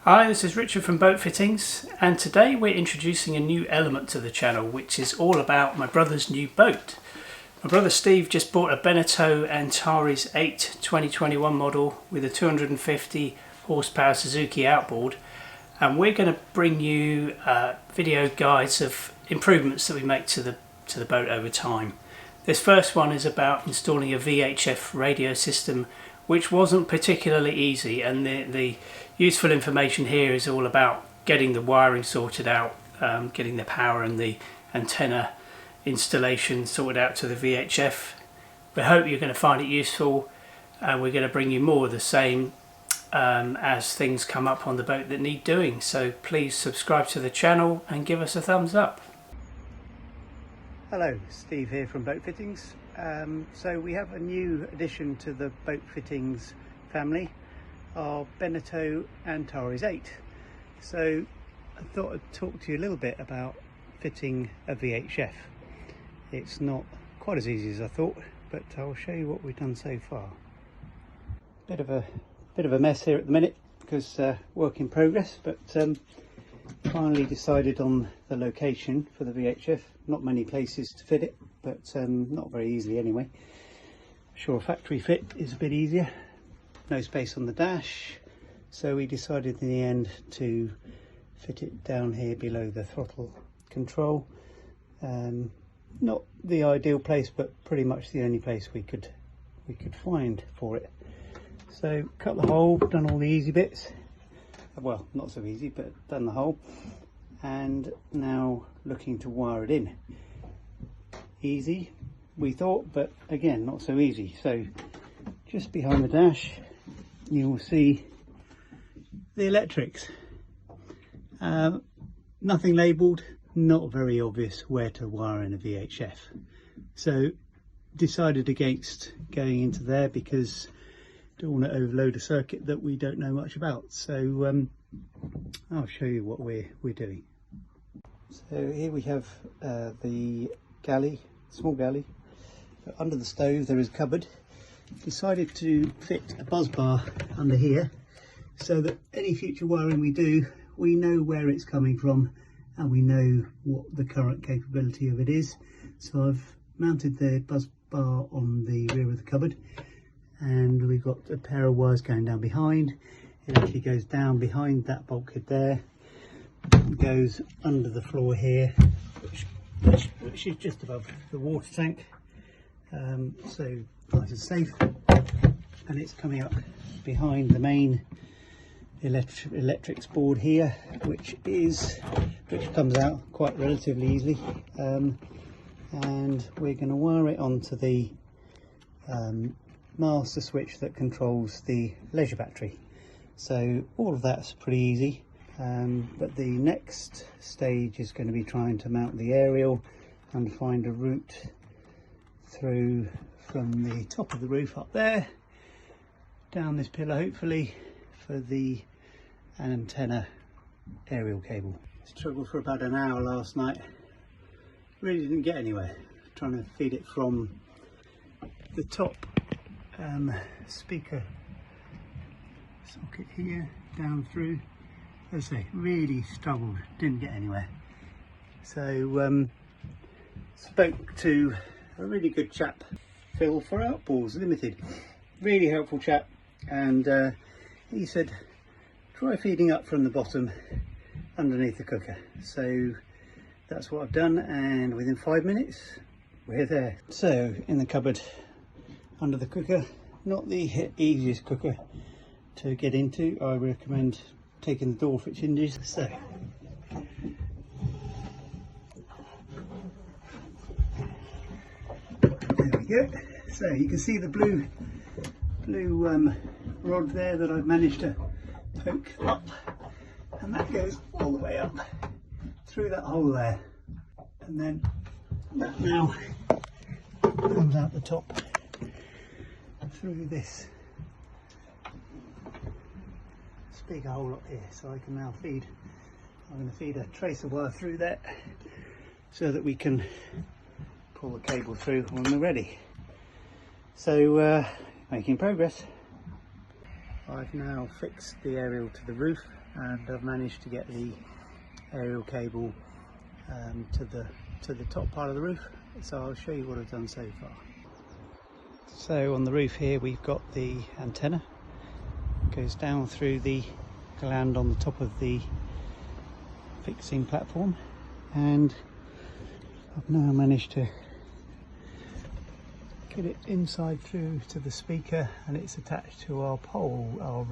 Hi, this is Richard from Boat Fittings, and today we're introducing a new element to the channel, which is all about my brother's new boat. My brother Steve just bought a Beneteau Antares 8 2021 model with a 250 horsepower Suzuki outboard, and we're going to bring you video guides of improvements that we make to the boat over time. This first one is about installing a VHF radio system, which wasn't particularly easy, and the useful information here is all about getting the wiring sorted out, getting the power and the antenna installation sorted out to the VHF. We hope you're going to find it useful, and we're going to bring you more of the same as things come up on the boat that need doing. So please subscribe to the channel and give us a thumbs up. Hello, Steve here from Boat Fittings. So we have a new addition to the Boat Fittings family, our Beneteau Antares 8. So I thought I'd talk to you a little bit about fitting a VHF. It's not quite as easy as I thought, but I'll show you what we've done so far. Bit of a mess here at the minute because work in progress, but finally decided on the location for the VHF. Not many places to fit it, but not very easily anyway. Sure, a factory fit is a bit easier. No space on the dash, so we decided in the end to fit it down here below the throttle control. Not the ideal place, but pretty much the only place we could find for it. So cut the hole, done all the easy bits. Well, not so easy, but done the hole, and now looking to wire it in. Easy, we thought, but again, not so easy. So just behind the dash, you will see the electrics. Nothing labelled, not very obvious where to wire in a VHF. So decided against going into there because don't want to overload a circuit that we don't know much about. So I'll show you what we're doing. So here we have the galley, small galley. Under the stove there is a cupboard. Decided to fit a buzz bar under here so that any future wiring we do, we know where it's coming from and we know what the current capability of it is. So I've mounted the buzz bar on the rear of the cupboard, and we've got a pair of wires going down behind. It actually goes down behind that bulkhead there, goes under the floor here, which is just above the water tank, so nice and safe. And it's coming up behind the main electrics board here, which comes out quite relatively easily, and we're going to wire it onto the master switch that controls the leisure battery. So all of that's pretty easy, but the next stage is going to be trying to mount the aerial and find a route through from the top of the roof up there down this pillar, hopefully, for the antenna aerial cable. Struggled for about an hour last night, really didn't get anywhere trying to feed it from the top speaker socket here down through. As I say, really struggled, didn't get anywhere. So spoke to a really good chap, Phil for Outboards Limited, really helpful chap, and he said try feeding up from the bottom underneath the cooker. So that's what I've done, and within 5 minutes we're there. So in the cupboard under the cooker, not the easiest cooker to get into. I recommend taking the door fitch hinges. So there we go. So you can see the blue rod there that I've managed to poke up, and that goes all the way up through that hole there, and then that now comes out the top through this speaker hole up here. So I can now I'm going to feed a tracer wire through there so that we can pull the cable through when we're ready. So making progress. I've now fixed the aerial to the roof, and I've managed to get the aerial cable to the top part of the roof, so I'll show you what I've done so far. So on the roof here we've got the antenna, it goes down through the gland on the top of the fixing platform, and I've now managed to get it inside through to the speaker, and it's attached to our pole, our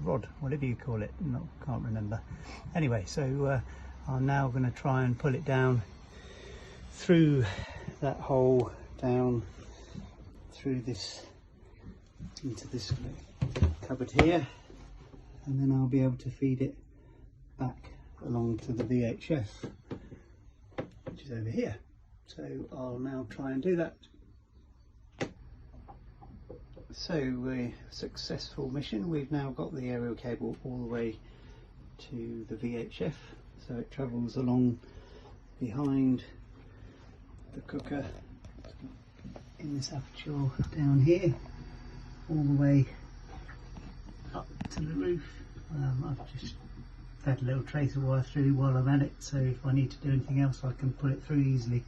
rod, whatever you call it, can't remember. Anyway, so I'm now going to try and pull it down through that hole, down through this into this cupboard here, and then I'll be able to feed it back along to the VHF, which is over here. So I'll now try and do that. So a successful mission. We've now got the aerial cable all the way to the VHF, so it travels along behind the cooker in this aperture down here, all the way up to the roof. I've just fed a little tracer wire through while I'm at it, so if I need to do anything else I can pull it through easily.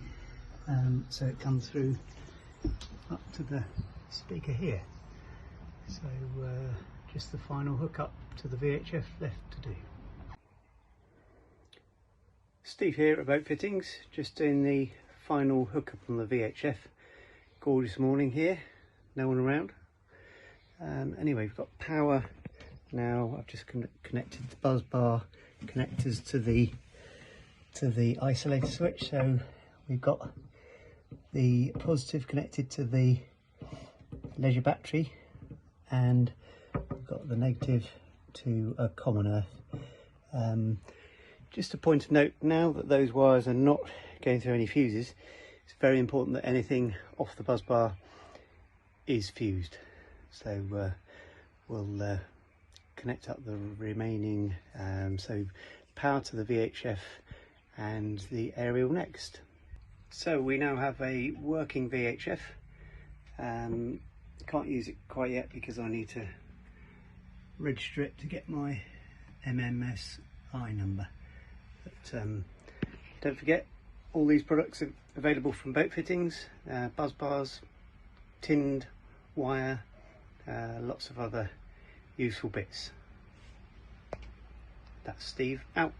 So it comes through up to the speaker here. So just the final hookup to the VHF left to do. Steve here at Boat Fittings, just doing the final hookup on the VHF. Gorgeous morning here, no one around. Anyway, we've got power now. I've just connected the buzz bar connectors to the isolator switch, so we've got the positive connected to the leisure battery, and we've got the negative to a common earth. Just a point of note, now that those wires are not going through any fuses, it's very important that anything off the buzz bar is fused. So we'll connect up the remaining, so power to the VHF and the aerial next. So we now have a working VHF. Can't use it quite yet because I need to register it to get my MMSI number. But don't forget, all these products are available from Boat Fittings, buzz bars, tinned wire, lots of other useful bits. That's Steve out.